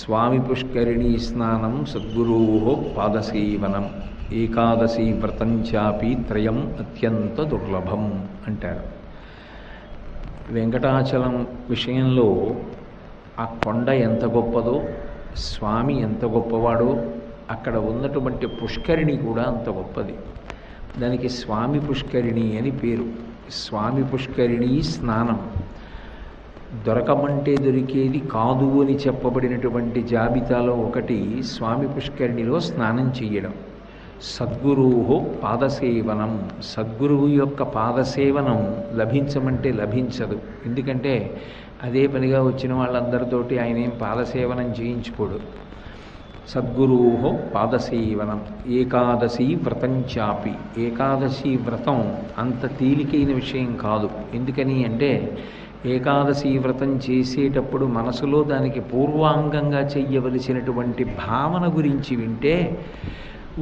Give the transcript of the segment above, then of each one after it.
స్వామి పుష్కరిణీ స్నానం సద్గురో పాదసేవనం ఏకాదశి వ్రతం చాపి త్రయం అత్యంత దుర్లభం అంటారు. వెంకటాచలం విషయంలో ఆ కొండ ఎంత గొప్పదో, స్వామి ఎంత గొప్పవాడో, అక్కడ ఉన్నటువంటి పుష్కరిణి కూడా అంత గొప్పది. దానికి స్వామి పుష్కరిణి అని పేరు. స్వామి పుష్కరిణి స్నానం దొరకమంటే దొరికేది కాదు అని చెప్పబడినటువంటి జాబితాలో ఒకటి స్వామి పుష్కరిణిలో స్నానం చెయ్యడం. సద్గురువు పాదసేవనం, సద్గురువు యొక్క పాదసేవనం లభించమంటే లభించదు. ఎందుకంటే అదే పనిగా వచ్చిన వాళ్ళందరితోటి ఆయన ఏం పాదసేవనం చేయించుకోడు. సద్గురువు పాదసేవనం ఏకాదశి వ్రతం చాపి, ఏకాదశి వ్రతం అంత తేలికైన విషయం కాదు. ఎందుకని అంటే ఏకాదశి వ్రతం చేసేటప్పుడు మనసులో దానికి పూర్వాంగంగా చెయ్యవలసినటువంటి భావన గురించి వింటే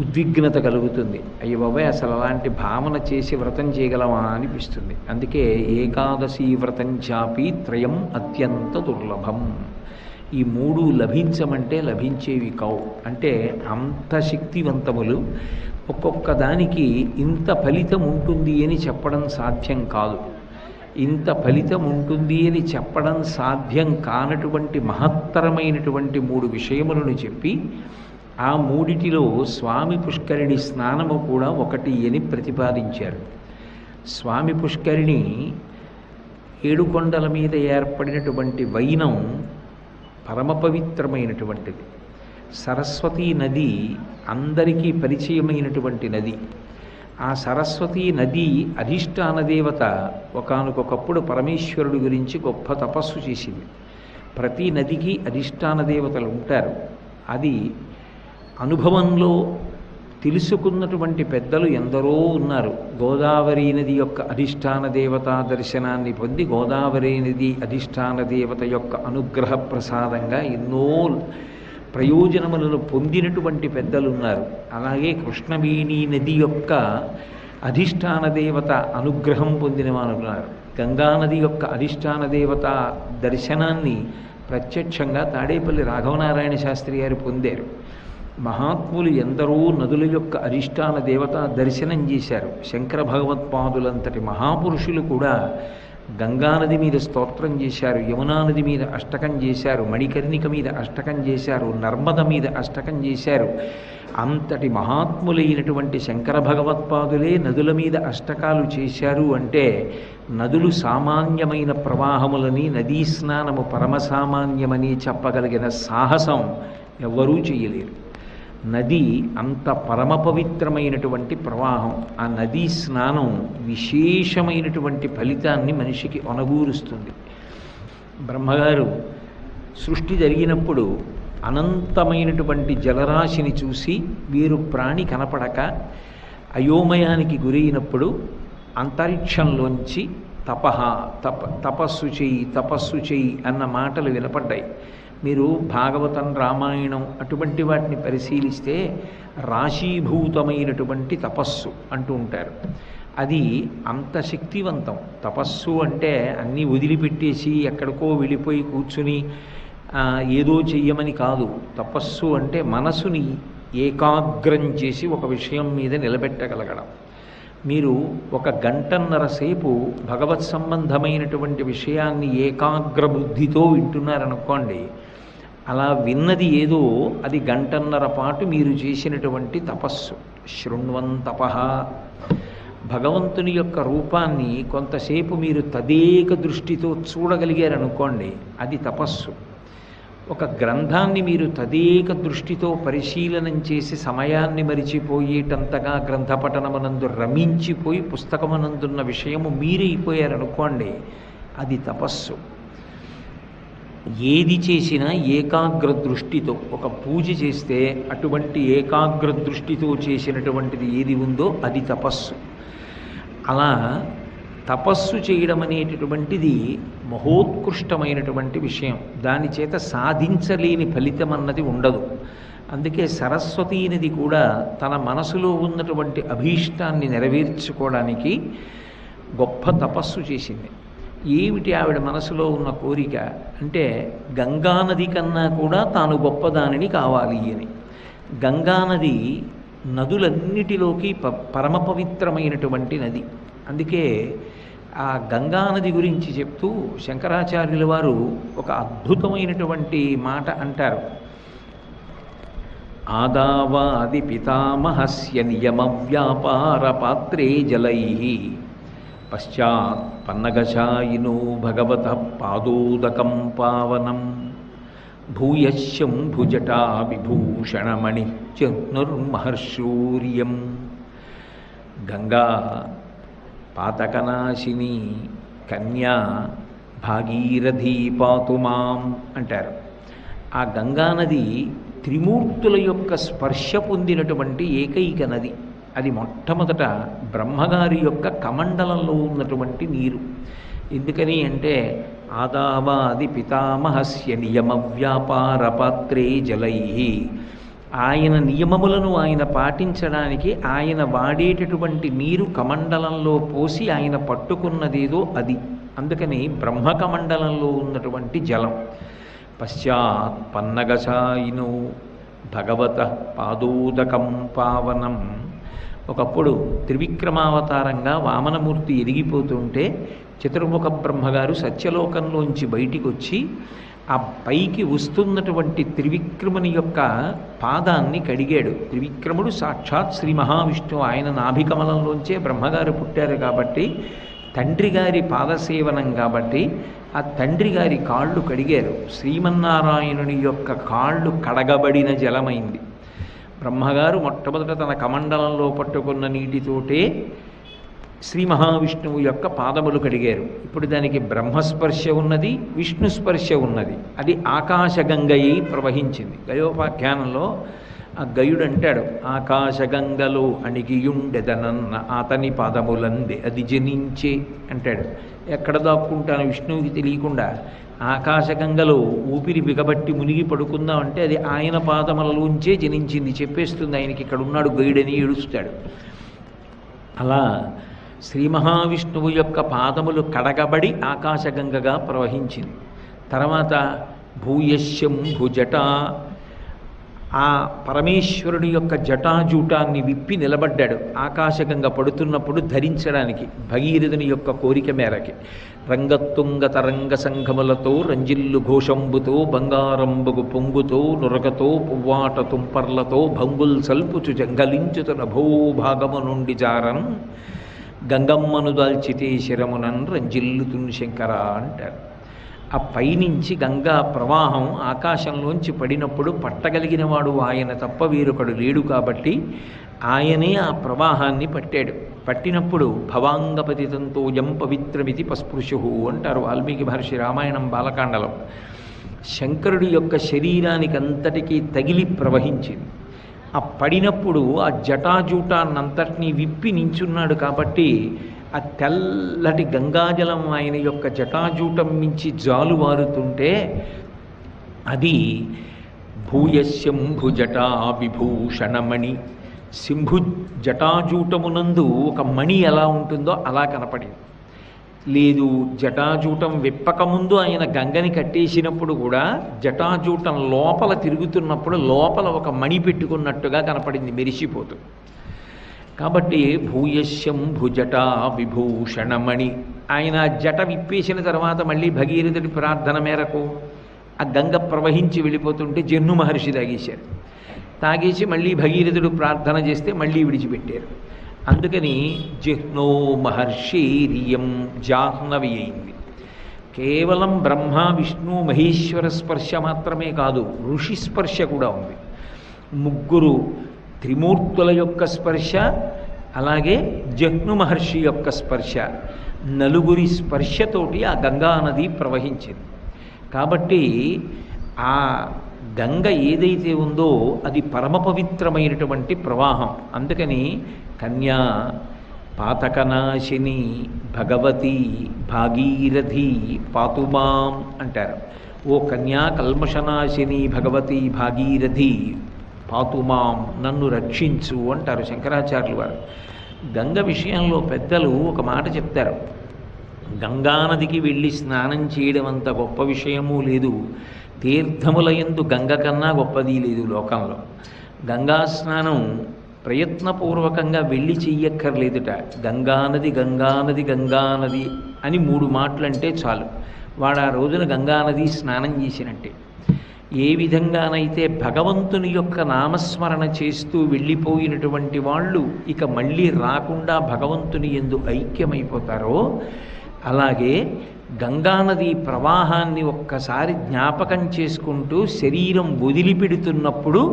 ఉద్విగ్నత కలుగుతుంది. అయ్య బాబాయ్, అసలు అలాంటి భావన చేసి వ్రతం చేయగలమా అనిపిస్తుంది. అందుకే ఏకాదశి వ్రతం చాపి త్రయం అత్యంత దుర్లభం. ఈ మూడు లభించమంటే లభించేవి కావు. అంటే అంత శక్తివంతములు. ఒక్కొక్క దానికి ఇంత ఫలితం ఉంటుంది అని చెప్పడం సాధ్యం కాదు. ఇంత ఫలితం ఉంటుంది అని చెప్పడం సాధ్యం కానటువంటి మహత్తరమైనటువంటి మూడు విషయములను చెప్పి ఆ మూడిటిలో స్వామి పుష్కరిణి స్నానము కూడా ఒకటి అని ప్రతిపాదించారు. స్వామి పుష్కరిణి ఏడుకొండల మీద ఏర్పడినటువంటి వైనం పరమ పవిత్రమైనటువంటిది. సరస్వతీ నది అందరికీ పరిచయమైనటువంటి నది. ఆ సరస్వతీ నది అధిష్టాన దేవత ఒకానొకప్పుడు పరమేశ్వరుడి గురించి గొప్ప తపస్సు చేసింది. ప్రతి నదికి అధిష్టాన దేవతలు ఉంటారు. అది అనుభవంలో తెలుసుకున్నటువంటి పెద్దలు ఎందరో ఉన్నారు. గోదావరి నది యొక్క అధిష్టాన దేవతా దర్శనాన్ని పొంది గోదావరి నది అధిష్టాన దేవత యొక్క అనుగ్రహ ప్రసాదంగా ఎన్నో ప్రయోజనములను పొందినటువంటి పెద్దలు ఉన్నారు. అలాగే కృష్ణవేణి నది యొక్క అధిష్టాన దేవత అనుగ్రహం పొందిన వారు ఉన్నారు. గంగానది యొక్క అధిష్టాన దేవత దర్శనాన్ని ప్రత్యక్షంగా తాడేపల్లి రాఘవనారాయణ శాస్త్రి గారు పొందారు. మహాత్ములు ఎందరో నదుల యొక్క అధిష్టాన దేవత దర్శనం చేశారు. శంకర భగవత్పాదులంతటి మహాపురుషులు కూడా గంగానది మీద స్తోత్రం చేశారు, యమునా నది మీద అష్టకం చేశారు, మణికర్ణిక మీద అష్టకం చేశారు, నర్మద మీద అష్టకం చేశారు. అంతటి మహాత్ములైనటువంటి శంకర భగవత్పాదులే నదుల మీద అష్టకాలు చేశారు అంటే నదులు సామాన్యమైన ప్రవాహములని, నదీ స్నానము పరమసామాన్యమని చెప్పగలిగిన సాహసం ఎవ్వరూ చేయలేరు. నది అంత పరమ పవిత్రమైనటువంటి ప్రవాహం. ఆ నదీ స్నానం విశేషమైనటువంటి ఫలితాన్ని మనిషికి ఒనగూరుస్తుంది. బ్రహ్మగారు సృష్టి జరిగినప్పుడు అనంతమైనటువంటి జలరాశిని చూసి వీరు ప్రాణి కనపడక అయోమయానికి గురైనప్పుడు అంతరిక్షంలోంచి తపస్సు చెయ్యి అన్న మాటలు వినపడ్డాయి. మీరు భాగవతం, రామాయణం అటువంటి వాటిని పరిశీలిస్తే రాశీభూతమైనటువంటి తపస్సు అంటూ ఉంటారు. అది అంత శక్తివంతం. తపస్సు అంటే అన్నీ వదిలిపెట్టేసి ఎక్కడికో వెళ్ళిపోయి కూర్చుని ఏదో చెయ్యమని కాదు. తపస్సు అంటే మనసుని ఏకాగ్రం చేసి ఒక విషయం మీద నిలబెట్టగలగడం. మీరు ఒక గంటన్నర సేపు భగవత్ సంబంధమైనటువంటి విషయాన్ని ఏకాగ్ర బుద్ధితో వింటున్నారనుకోండి, అలా విన్నది ఏదో అది గంటన్నర పాటు మీరు చేసినటువంటి తపస్సు. శృణ్వంతపః, భగవంతుని యొక్క రూపాన్ని కొంతసేపు మీరు తదేక దృష్టితో చూడగలిగారనుకోండి, అది తపస్సు. ఒక గ్రంథాన్ని మీరు తదేక దృష్టితో పరిశీలనం చేసి సమయాన్ని మరిచిపోయేటంతగా గ్రంథపఠనమునందు రమించిపోయి పుస్తకమునందున్న విషయము మీరైపోయారనుకోండి, అది తపస్సు. ఏది చేసినా ఏకాగ్ర దృష్టితో, ఒక పూజ చేస్తే అటువంటి ఏకాగ్ర దృష్టితో చేసినటువంటిది ఏది ఉందో అది తపస్సు. అలా తపస్సు చేయడం అనేటటువంటిది మహోత్కృష్టమైనటువంటి విషయం. దాని చేత సాధించలేని ఫలితం అన్నది ఉండదు. అందుకే సరస్వతీ నది కూడా తన మనసులో ఉన్నటువంటి అభీష్టాన్ని నెరవేర్చుకోవడానికి గొప్ప తపస్సు చేసింది. ఏమిటి ఆవిడ మనసులో ఉన్న కోరిక అంటే గంగానది కన్నా కూడా తాను గొప్పదానిని కావాలి అని. గంగానది నదులన్నిటిలోకి పరమ పవిత్రమైనటువంటి నది. అందుకే ఆ గంగానది గురించి చెప్తూ శంకరాచార్యుల వారు ఒక అద్భుతమైనటువంటి మాట అంటారు. ఆదావాది పితామహస్య నియమ వ్యాపార పాత్రే జలై పశ్చాత్ పన్నగశాయినో భగవత పాదోదకం పావనం భూయశ్యం భుజటా విభూషణమణి జహ్నుర్మహర్షూర్యం. గంగా పాతకనాశిని కన్యా భాగీరథీ పాతు మాం అంటారు. ఆ గంగానది త్రిమూర్తుల యొక్క స్పర్శ పొందినటువంటి ఏకైక నది. అది మొట్టమొదట బ్రహ్మగారి యొక్క కమండలంలో ఉన్నటువంటి నీరు. ఎందుకని అంటే ఆదావాది పితామహస్య నియమ వ్యాపార పాత్రే జలై. ఆయన నియమములను ఆయన పాటించడానికి ఆయన వాడేటటువంటి నీరు కమండలంలో పోసి ఆయన పట్టుకున్నదేదో అది. అందుకని బ్రహ్మకమండలంలో ఉన్నటువంటి జలం. పశ్చాత్ పన్నగశాయినో భగవత పాదోదకం పావనం. ఒకప్పుడు త్రివిక్రమావతారంగా వామనమూర్తి ఎదిగిపోతుంటే చతుర్ముఖ బ్రహ్మగారు సత్యలోకంలోంచి బయటికి వచ్చి ఆ పైకి వస్తున్నటువంటి త్రివిక్రముని యొక్క పాదాన్ని కడిగాడు. త్రివిక్రముడు సాక్షాత్ శ్రీ మహావిష్ణువు. ఆయన నాభికమలంలోంచే బ్రహ్మగారు పుట్టారు కాబట్టి తండ్రి గారి పాదసేవనం కాబట్టి ఆ తండ్రి గారి కాళ్ళు కడిగారు. శ్రీమన్నారాయణుని యొక్క కాళ్ళు కడగబడిన జలమైంది. బ్రహ్మగారు మొట్టమొదట తన కమండలంలో పట్టుకున్న నీటితోటే శ్రీ మహావిష్ణువు యొక్క పాదములు కడిగారు. ఇప్పుడు దానికి బ్రహ్మస్పర్శ ఉన్నది, విష్ణుస్పర్శ ఉన్నది. అది ఆకాశగంగయ్యి ప్రవహించింది. గయోపాఖ్యానంలో ఆ గయుడు అంటాడు, ఆకాశగంగలో అణిగియుండెదనన్న అతని పాదములందే అది జనించే అంటాడు. ఎక్కడ దాక్కుంటాను విష్ణువుకి తెలియకుండా ఆకాశగంగలో ఊపిరి బిగబట్టి మునిగి పడుకుందాం అంటే అది ఆయన పాదములలోంచే జనించింది చెప్పేస్తుంది. ఆయనకి ఇక్కడ ఉన్నాడు గయుడని ఏడుస్తాడు. అలా శ్రీ మహావిష్ణువు యొక్క పాదములు కడగబడి ఆకాశగంగగా ప్రవహించింది. తర్వాత భూయశ్యం భుజట, ఆ పరమేశ్వరుడి యొక్క జటాజూటాన్ని విప్పి నిలబడ్డాడు ఆకాశగంగ పడుతున్నప్పుడు ధరించడానికి భగీరథుని యొక్క కోరిక మేరకి. రంగతుంగ తరంగ సంఘములతో రంజిల్లు ఘోషంబుతో బంగారంబగు పొంగుతో నురగతో పువ్వాట తుంపర్లతో భంగుల్ సల్పుచు జంగలించుతున్న భూభాగము నుండి జారన్ గంగమ్మను దాల్చితే శిరమునన్ రంజిల్లుతున్ శంకర అంటారు. ఆ పైనుంచి గంగా ప్రవాహం ఆకాశంలోంచి పడినప్పుడు పట్టగలిగిన వాడు ఆయన తప్ప వేరొకడు లేడు కాబట్టి ఆయనే ఆ ప్రవాహాన్ని పట్టాడు. పట్టినప్పుడు భవాంగపతితంతో యం పవిత్రమితి పస్పృశు అంటారు వాల్మీకి మహర్షి రామాయణం బాలకాండలో. శంకరుడి యొక్క శరీరానికి అంతటికీ తగిలి ప్రవహించింది. ఆ పడినప్పుడు ఆ జటాజూటాన్నంతటినీ విప్పి నించున్నాడు కాబట్టి ఆ తెల్లటి గంగాజలం ఆయన యొక్క జటాజూటం నుంచి జాలువారుతుంటే అది భూయశంభు జటా విభూషణమణి. సింభు జటాజూటమునందు ఒక మణి ఎలా ఉంటుందో అలా కనపడింది. లేదు జటాజూటం విప్పకముందు ఆయన గంగని కట్టేసినప్పుడు కూడా జటాజూటం లోపల తిరుగుతున్నప్పుడు లోపల ఒక మణి పెట్టుకున్నట్టుగా కనపడింది మెరిసిపోతూ. కాబట్టి భూయశంభు జటా విభూషణమణి. ఆయన జట విప్పేసిన తర్వాత మళ్ళీ భగీరథుడి ప్రార్థన మేరకు ఆ గంగ ప్రవహించి వెళ్ళిపోతుంటే జహ్ను మహర్షి తాగేశారు. తాగేసి మళ్ళీ భగీరథుడు ప్రార్థన చేస్తే మళ్ళీ విడిచిపెట్టారు. అందుకని జిహ్నో మహర్షీరియం జాహ్నవి అయింది. కేవలం బ్రహ్మ విష్ణు మహేశ్వర స్పర్శ మాత్రమే కాదు, ఋషి స్పర్శ కూడా ఉంది. ముగ్గురు త్రిమూర్తుల యొక్క స్పర్శ, అలాగే జహ్ను మహర్షి యొక్క స్పర్శ, నలుగురి స్పర్శతోటి ఆ గంగా నది ప్రవహించింది. కాబట్టి ఆ గంగ ఏదైతే ఉందో అది పరమ పవిత్రమైనటువంటి ప్రవాహం. అందుకని కన్యా పాతకనాశిని భగవతి భాగీరథి పాతుమాం అంటారు. ఓ కన్యా కల్మషనాశిని భగవతి భాగీరథి పాతుమాం, నన్ను రక్షించు అంటారు శంకరాచార్యులు వారు. గంగ విషయంలో పెద్దలు ఒక మాట చెప్తారు. గంగానదికి వెళ్ళి స్నానం చేయడం అంత గొప్ప విషయమూ లేదు. తీర్థముల యందు గంగ కన్నా గొప్పది లేదు లోకంలో. గంగా స్నానం ప్రయత్నపూర్వకంగా వెళ్ళి చెయ్యక్కర్లేదుట. గంగానది గంగానది గంగానది అని 3 మాటలంటే చాలు, వాడు ఆ రోజున గంగానది స్నానం చేసినట్టే. ఏ విధంగానైతే భగవంతుని యొక్క నామస్మరణ చేస్తూ వెళ్ళిపోయినటువంటి వాళ్ళు ఇక మళ్ళీ రాకుండా భగవంతుని యందు ఐక్యమైపోతారో, అలాగే గంగానది ప్రవాహాన్ని ఒక్కసారి జ్ఞాపకం చేసుకుంటూ శరీరం వదిలిపెడుతున్నప్పుడు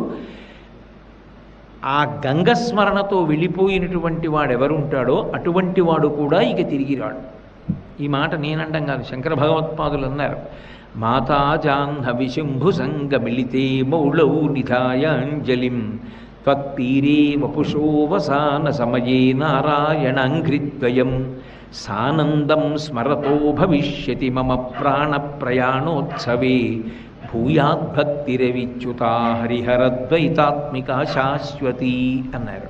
ఆ గంగస్మరణతో వెళ్ళిపోయినటువంటి వాడెవరుంటాడో అటువంటి వాడు కూడా ఇక తిరిగి రాడు. ఈ మాట నేనండం కాదు, శంకర భగవత్పాదులు అన్నారు. మాతా జాహ్నవి శంభు సంగమిళితే మౌళౌ నిధాయాంజలిం త్వత్తీరే వపుషోవసాన సమయే నారాయణాంఘ్రిద్వయం సానందం స్మరతో భవిష్యతి మమ ప్రాణ ప్రయాణోత్సవే భూయాద్భక్తిరవిచ్యుతా హరిహరద్వైతాత్మిక శాశ్వతి అన్నారు.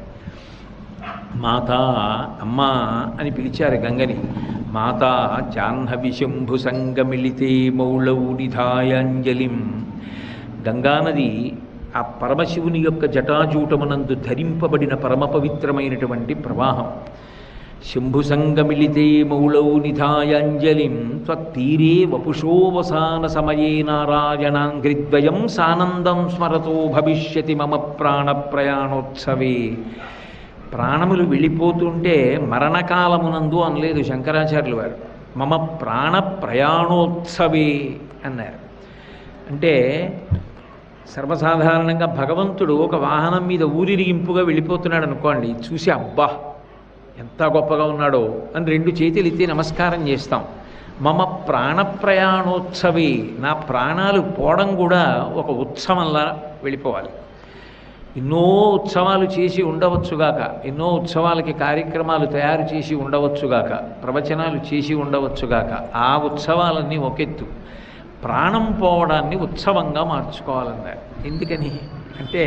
మాతా అమ్మా అని పిలిచారు గంగని. మాతా జాహ్నవి శంభు సంగమిళితే మౌళౌ నిధాయాంజలిం. గంగానది ఆ పరమశివుని యొక్క జటాజూటమునందు ధరింపబడిన పరమ పవిత్రమైనటువంటి ప్రవాహం. శంభు సంగమిళితే మౌళౌ నిధాయాంజలిం త్వత్తీరే వపుషోవసాన సమయే నారాయణాంఘ్రిద్వయం సానందం స్మరతో భవిష్యతి మమ ప్రాణ ప్రయాణోత్సవే. ప్రాణములు వెళ్ళిపోతుంటే మరణకాలమునందు అనలేదు శంకరాచార్యులు వారు, మమ ప్రాణ ప్రయాణోత్సవే అన్నారు. అంటే సర్వసాధారణంగా భగవంతుడు ఒక వాహనం మీద ఊరిరిగింపుగా వెళ్ళిపోతున్నాడు అనుకోండి, చూసి అబ్బా ఎంత గొప్పగా ఉన్నాడో అని 2 చేతులు ఎత్తి నమస్కారం చేస్తాం. మమ ప్రాణ ప్రయాణోత్సవే, నా ప్రాణాలు పోవడం కూడా ఒక ఉత్సవంలా వెళ్ళిపోవాలి. ఎన్నో ఉత్సవాలు చేసి ఉండవచ్చుగాక, ఎన్నో ఉత్సవాలకి కార్యక్రమాలు తయారు చేసి ఉండవచ్చుగాక, ప్రవచనాలు చేసి ఉండవచ్చుగాక. ఆ ఉత్సవాలన్నీ ఒకెత్తు, ప్రాణం పోవడాన్ని ఉత్సవంగా మార్చుకోవాలన్నారు. ఎందుకని అంటే,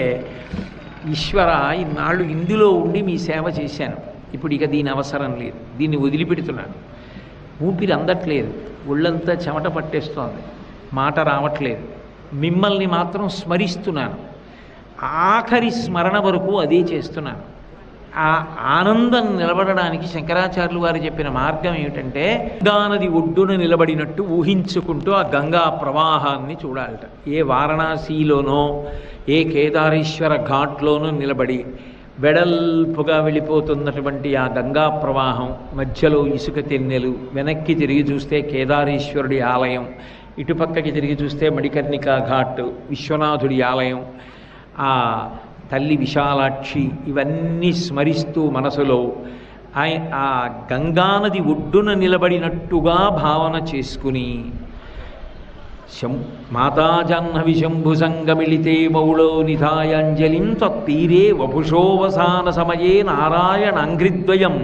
ఈశ్వర ఇన్నాళ్ళు ఇందులో ఉండి మీ సేవ చేశాను, ఇప్పుడు ఇక దీని అవసరం లేదు, దీన్ని వదిలిపెడుతున్నాను. ఊపిరి అందట్లేదు, ఒళ్ళంతా చెమట పట్టేస్తోంది, మాట రావట్లేదు, మిమ్మల్ని మాత్రం స్మరిస్తున్నాను. ఆఖరి స్మరణ వరకు అదే చేస్తున్నాను. ఆ ఆనందం నిలబడడానికి శంకరాచార్యులు వారు చెప్పిన మార్గం ఏమిటంటే, గంగానది ఒడ్డున నిలబడినట్టు ఊహించుకుంటూ ఆ గంగా ప్రవాహాన్ని చూడాలట. ఏ వారణాసిలోనో ఏ కేదారేశ్వర ఘాట్లోనో నిలబడి వెడల్పుగా వెళ్ళిపోతున్నటువంటి ఆ గంగా ప్రవాహం మధ్యలో ఇసుక తెన్నెలు, వెనక్కి తిరిగి చూస్తే కేదారేశ్వరుడి ఆలయం, ఇటుపక్కకి తిరిగి చూస్తే మణికర్ణికా ఘాట్, విశ్వనాథుడి ఆలయం, ఆ తల్లి విశాలాక్షి, ఇవన్నీ స్మరిస్తూ మనసులో ఆ గంగానది ఒడ్డున నిలబడినట్టుగా భావన చేసుకుని మాతా జాహ్నవి శంభు సంగమిళితే మౌళో నిధాయాంజలిం త్వత్తీరే వపుషోవసాన సమయే నారాయణాంఘ్రిద్వయం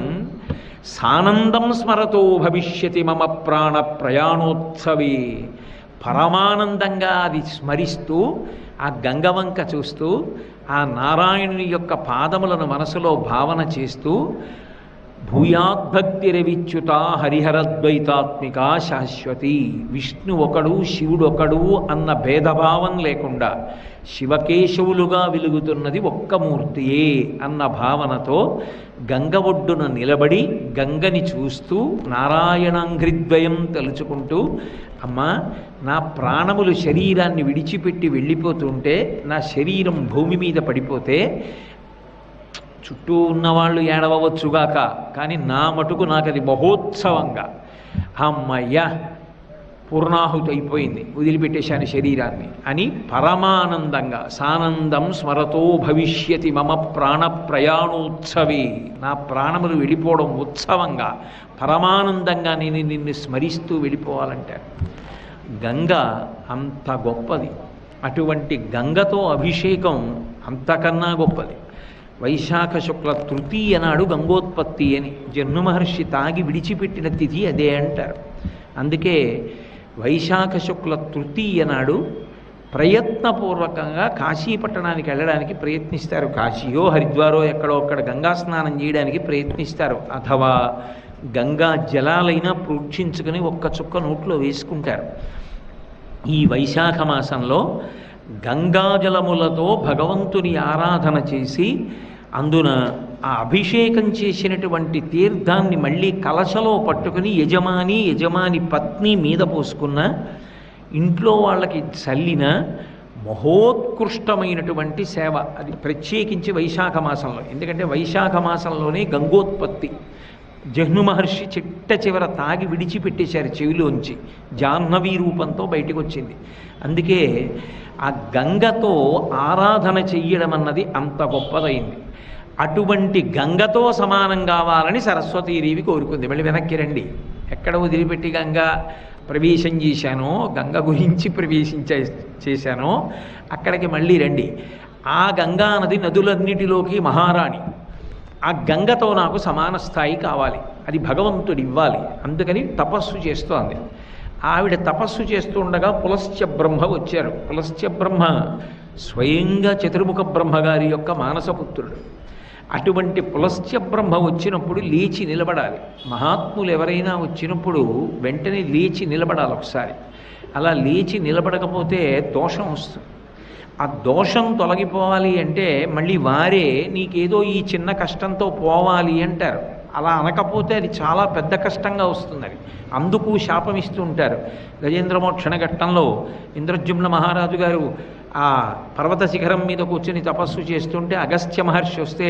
సానందం స్మరతో భవిష్యతి మమ ప్రాణ ప్రయాణోత్సవే. పరమానందంగా అది స్మరిస్తూ ఆ గంగవంక చూస్తూ ఆ నారాయణుని యొక్క పాదములను మనసులో భావన చేస్తూ భూయాద్భక్తిరవిచ్యుత హరిహరద్వైతాత్మిక శాశ్వతి. విష్ణు ఒకడు శివుడు ఒకడు అన్న భేదభావం లేకుండా శివకేశవులుగా వెలుగుతున్నది ఒక్క మూర్తియే అన్న భావనతో గంగ ఒడ్డున నిలబడి గంగని చూస్తూ నారాయణాంఘ్రిద్వయం తలుచుకుంటూ, అమ్మా నా ప్రాణములు శరీరాన్ని విడిచిపెట్టి వెళ్ళిపోతుంటే, నా శరీరం భూమి మీద పడిపోతే చుట్టూ ఉన్నవాళ్ళు ఏడవచ్చుగాక, కానీ నా మటుకు నాకు అది మహోత్సవంగా, అమ్మయ్య పూర్ణాహుతి అయిపోయింది, వదిలిపెట్టేశాను శరీరాన్ని అని పరమానందంగా సానందం స్మరతో భవిష్యతి మమ ప్రాణ ప్రయాణోత్సవే. నా ప్రాణములు వెళ్ళిపోవడం ఉత్సవంగా పరమానందంగా నేను నిన్ను స్మరిస్తూ వెళ్ళిపోవాలంటే గంగ అంత గొప్పది. అటువంటి గంగతో అభిషేకం అంతకన్నా గొప్పది. వైశాఖ శుక్ల తృతీయ నాడు గంగోత్పత్తి అని జన్మ మహర్షి తాగి విడిచిపెట్టిన తిథి అదే అంటారు. అందుకే వైశాఖ శుక్ల తృతీయ నాడు ప్రయత్నపూర్వకంగా కాశీపట్టణానికి వెళ్ళడానికి ప్రయత్నిస్తారు. కాశీయో హరిద్వారో ఎక్కడో అక్కడ గంగా స్నానం చేయడానికి ప్రయత్నిస్తారు. అథవా గంగా జలాలైనా ప్రోక్షించుకుని ఒక్క చుక్క నోట్లో వేసుకుంటారు. ఈ వైశాఖ మాసంలో గంగాజలములతో భగవంతుని ఆరాధన చేసి అందున ఆ అభిషేకం చేసినటువంటి తీర్థాన్ని మళ్ళీ కలశలో పట్టుకుని యజమాని పత్ని మీద పోసుకున్న, ఇంట్లో వాళ్ళకి చల్లిన మహోత్కృష్టమైనటువంటి సేవ. అది ప్రత్యేకించి వైశాఖ మాసంలో. ఎందుకంటే వైశాఖ మాసంలోనే గంగోత్పత్తి. జహ్ను మహర్షి చిట్ట చివర తాగి విడిచిపెట్టేశారు చెవిలోంచి, జాహ్నవీ రూపంతో బయటకు వచ్చింది. అందుకే ఆ గంగతో ఆరాధన చెయ్యడం అన్నది అంత గొప్పదైంది. అటువంటి గంగతో సమానం కావాలని సరస్వతీదేవి కోరుకుంది. మళ్ళీ వెనక్కి రండి, ఎక్కడ వదిలిపెట్టి గంగా ప్రవేశం చేశానో, గంగ గురించి చేశానో అక్కడికి మళ్ళీ రండి. ఆ గంగా నది నదులన్నిటిలోకి మహారాణి. ఆ గంగతో నాకు సమాన స్థాయి కావాలి, అది భగవంతుడు ఇవ్వాలి. అందుకని తపస్సు చేస్తోంది. ఆవిడ తపస్సు చేస్తుండగా పులస్త్య బ్రహ్మ వచ్చారు. పులస్త్య బ్రహ్మ స్వయంగా చతుర్ముఖ బ్రహ్మగారి యొక్క మానసపుత్రుడు. అటువంటి పులస్త్య బ్రహ్మ వచ్చినప్పుడు లేచి నిలబడాలి. మహాత్ములు ఎవరైనా వచ్చినప్పుడు వెంటనే లేచి నిలబడాలి ఒకసారి. అలా లేచి నిలబడకపోతే దోషం వస్తుంది. ఆ దోషం తొలగిపోవాలి అంటే మళ్ళీ వారే నీకేదో ఈ చిన్న కష్టంతో పోవాలి అంటారు. అలా అనకపోతే అది చాలా పెద్ద కష్టంగా వస్తుంది. అది అందుకు శాపం ఇస్తూ ఉంటారు. గజేంద్రమోక్షణ ఘట్టంలో ఇంద్రజుమ్న మహారాజు గారు ఆ పర్వత శిఖరం మీద కూర్చొని తపస్సు చేస్తుంటే అగస్త్య మహర్షి వస్తే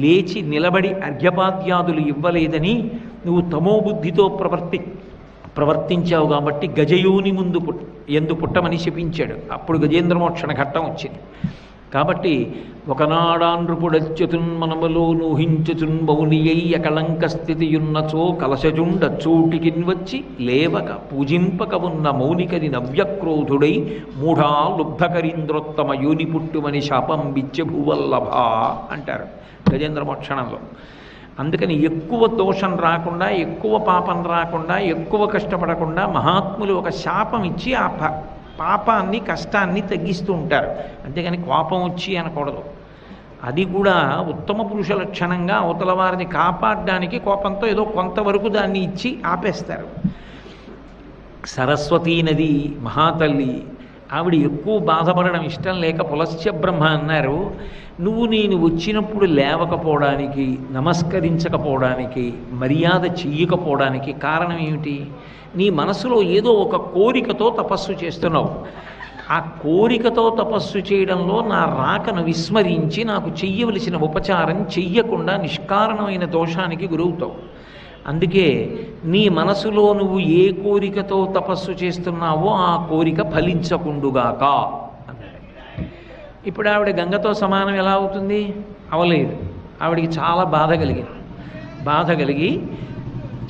లేచి నిలబడి అర్ఘ్యపాద్యాదులు ఇవ్వలేదని నువ్వు తమోబుద్ధితో ప్రవర్తించావు కాబట్టి గజయోని ముందు ఎందు పుట్టమని శపించాడు. అప్పుడు గజేంద్రమోక్షణ ఘట్టం వచ్చింది. కాబట్టి ఒకనాడాండ్రుపుడచ్యుతున్ మనములో నూహించుచున్ మౌనియై అకళంక స్థితియున్నచో కలశజుండచ్చూటికిన్ వచ్చి లేవక పూజింపక ఉన్న మౌనికది నవ్యక్రోధుడై మూఢా లుబ్ధకరీంద్రోత్తమ యోని పుట్టుమని శాపం బిచ్చ భూవల్లభ అంటారు గజేంద్రమోక్షణంలో. అందుకని ఎక్కువ దోషం రాకుండా, ఎక్కువ పాపం రాకుండా, ఎక్కువ కష్టపడకుండా మహాత్ములు ఒక శాపం ఇచ్చి ఆ పాపాన్ని కష్టాన్ని తగ్గిస్తూ ఉంటారు. అంతేగాని కోపం వచ్చి అనకూడదు. అది కూడా ఉత్తమ పురుష లక్షణంగా అవతల వారిని కాపాడడానికి కోపంతో ఏదో కొంతవరకు దాన్ని ఇచ్చి ఆపేస్తారు. సరస్వతీ నది మహాతల్లి, ఆవిడ ఎక్కువ బాధపడడం ఇష్టం లేక పులస్త్య బ్రహ్మ అన్నారు, నువ్వు నేను వచ్చినప్పుడు లేవకపోవడానికి, నమస్కరించకపోవడానికి, మర్యాద చెయ్యకపోవడానికి కారణం ఏమిటి? నీ మనసులో ఏదో ఒక కోరికతో తపస్సు చేస్తున్నావు. ఆ కోరికతో తపస్సు చేయడంలో నా రాకను విస్మరించి నాకు చెయ్యవలసిన ఉపచారం చెయ్యకుండా నిష్కారణమైన దోషానికి గురవుతావు. అందుకే నీ మనసులో నువ్వు ఏ కోరికతో తపస్సు చేస్తున్నావో ఆ కోరిక ఫలించకుండుగాక అన్నాడు. ఇప్పుడు ఆవిడ గంగతో సమానం ఎలా అవుతుంది? అవలేదు. ఆవిడికి చాలా బాధ కలిగి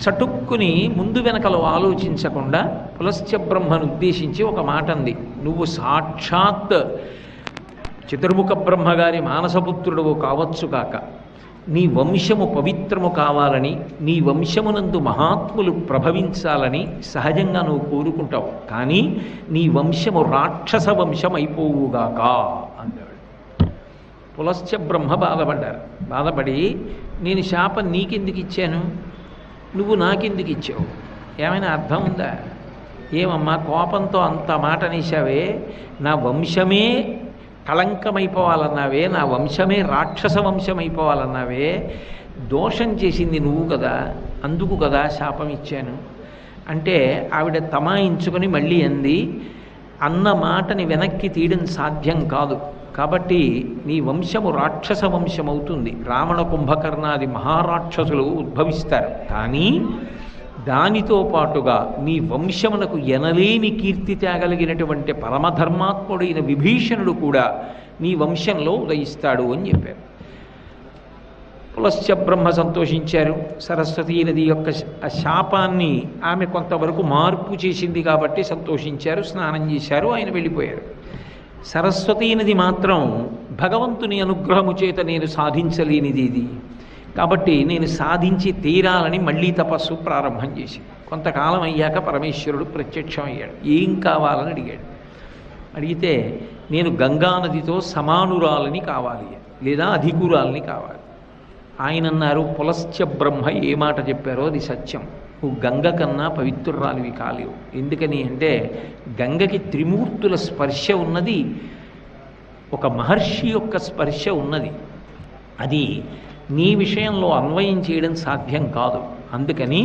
చటుక్కుని ముందు వెనకలో ఆలోచించకుండా పులస్త్య బ్రహ్మను ఉద్దేశించి ఒక మాట అంది, నువ్వు సాక్షాత్ చతుర్ముఖ బ్రహ్మగారి మానసపుత్రుడు కావచ్చు కాక, నీ వంశము పవిత్రము కావాలని, నీ వంశమునందు మహాత్ములు ప్రభవించాలని సహజంగా నువ్వు కోరుకుంటావు. కానీ నీ వంశము రాక్షస వంశం అయిపోవుగాక అన్నాడు. పులస్త్య బ్రహ్మ బాధపడి నేను శాపం నీకెందుకు ఇచ్చాను, నువ్వు నాకెందుకు ఇచ్చావు, ఏమైనా అర్థం ఉందా? ఏమమ్మా కోపంతో అంత మాట అనేసావే, నా వంశమే కళంకమైపోవాలన్నావే, నా వంశమే రాక్షస వంశం అయిపోవాలన్నావే, దోషం చేసింది నువ్వు కదా, అందుకు కదా శాపం ఇచ్చాను అంటే ఆవిడ తమాయించుకొని మళ్ళీ అంది, అన్న మాటని వెనక్కి తీయడం సాధ్యం కాదు. కాబట్టి నీ వంశము రాక్షస వంశం అవుతుంది. రావణ కుంభకర్ణాది మహారాక్షసులు ఉద్భవిస్తారు. కానీ దానితో పాటుగా నీ వంశమునకు ఎనలేని కీర్తి తేగలిగినటువంటి పరమధర్మాత్ముడైన విభీషణుడు కూడా నీ వంశంలో ఉదయిస్తాడు అని చెప్పారు. పులస్త్య బ్రహ్మ సంతోషించారు. సరస్వతీ నది యొక్క శాపాన్ని ఆమె కొంతవరకు మార్పు చేసింది కాబట్టి సంతోషించారు, స్నానం చేశారు, ఆయన వెళ్ళిపోయారు. సరస్వతీ నది మాత్రం భగవంతుని అనుగ్రహము చేత నేను సాధించలేనిది ఇది కాబట్టి నేను సాధించి తీరాలని మళ్ళీ తపస్సు ప్రారంభం చేసి కొంతకాలం అయ్యాక పరమేశ్వరుడు ప్రత్యక్షమయ్యాడు. ఏం కావాలని అడిగాడు. అడిగితే నేను గంగానదితో సమానురాలని కావాలి లేదా అధికురాలని కావాలి. ఆయన అన్నారు, పులశ్చ బ్రహ్మ ఏ మాట చెప్పారో అది సత్యం. నువ్వు గంగ కన్నా పవిత్రురాలివి కాలేవు. ఎందుకని అంటే గంగకి త్రిమూర్తుల స్పర్శ ఉన్నది, ఒక మహర్షి యొక్క స్పర్శ ఉన్నది. అది నీ విషయంలో అన్వయం చేయడం సాధ్యం కాదు. అందుకని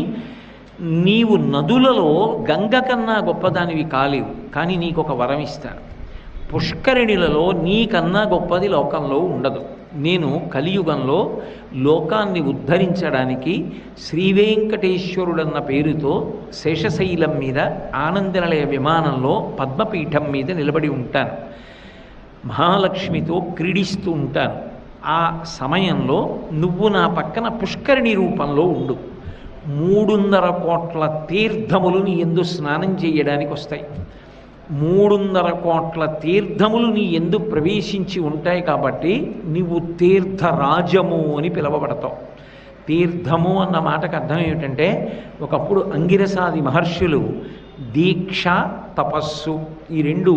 నీవు నదులలో గంగ కన్నా గొప్పదానివి కాలేవు. కానీ నీకు ఒక వరం ఇస్తాను, పుష్కరిణిలలో నీకన్నా గొప్పది లోకంలో ఉండదు. నేను కలియుగంలో లోకాన్ని ఉద్ధరించడానికి శ్రీవేంకటేశ్వరుడన్న పేరుతో శేషశైలం మీద ఆనందనిలయ విమానంలో పద్మపీఠం మీద నిలబడి ఉంటాను. మహాలక్ష్మితో క్రీడిస్తూ ఉంటాను. ఆ సమయంలో నువ్వు నా పక్కన పుష్కరిణి రూపంలో ఉండు. 300 కోట్ల తీర్థములు నీ యందు స్నానం చేయడానికి వస్తాయి. 300 కోట్ల తీర్థములు నీ యందు ప్రవేశించి ఉంటాయి. కాబట్టి నీవు తీర్థరాజము అని పిలువబడతావు. తీర్థము అన్న మాటకు అర్థం ఏమిటంటే, ఒకప్పుడు అంగిరసాది మహర్షులు దీక్ష, తపస్సు ఈ రెండు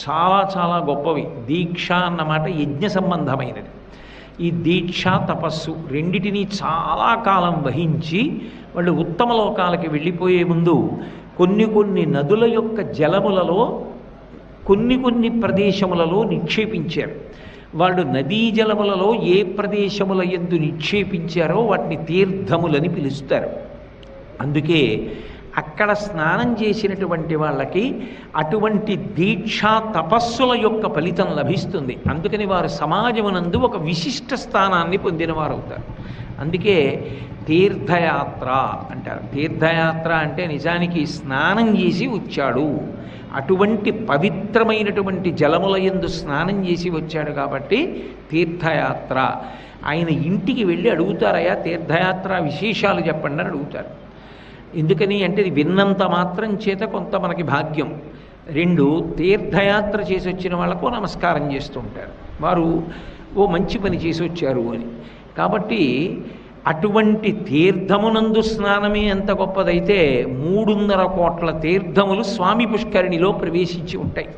చాలా చాలా గొప్పవి. దీక్ష అన్నమాట యజ్ఞ సంబంధమైనది. ఈ దీక్ష, తపస్సు రెండిటినీ చాలా కాలం వహించి వాళ్ళు ఉత్తమ లోకాలకి వెళ్ళిపోయే ముందు కొన్ని నదుల యొక్క జలములలో కొన్ని ప్రదేశములలో నిక్షేపించారు. వాళ్ళు నదీ జలములలో ఏ ప్రదేశముల యందు నిక్షేపించారో వాటిని తీర్థములని పిలుస్తారు. అందుకే అక్కడ స్నానం చేసినటువంటి వాళ్ళకి అటువంటి దీక్షా తపస్సుల యొక్క ఫలితం లభిస్తుంది. అందుకని వారు సమాజమునందు ఒక విశిష్ట స్థానాన్ని పొందినవారు అవుతారు. అందుకే తీర్థయాత్ర అంటారు. తీర్థయాత్ర అంటే నిజానికి స్నానం చేసి వచ్చాడు, అటువంటి పవిత్రమైనటువంటి జలముల యందు స్నానం చేసి వచ్చాడు కాబట్టి తీర్థయాత్ర. ఆయన ఇంటికి వెళ్ళి అడుగుతారయ్యా తీర్థయాత్ర విశేషాలు చెప్పండి అని అడుగుతారు. ఎందుకని అంటే ఇది విన్నంత మాత్రం చేత కొంత మనకి భాగ్యం. 2 తీర్థయాత్ర చేసి వచ్చిన వాళ్ళకు నమస్కారం చేస్తూ ఉంటారు, వారు ఓ మంచి పని చేసి వచ్చారు అని. కాబట్టి అటువంటి తీర్థమునందు స్నానమే ఎంత గొప్పదైతే 300 కోట్ల తీర్థములు స్వామి పుష్కరిణిలో ప్రవేశించి ఉంటాయి.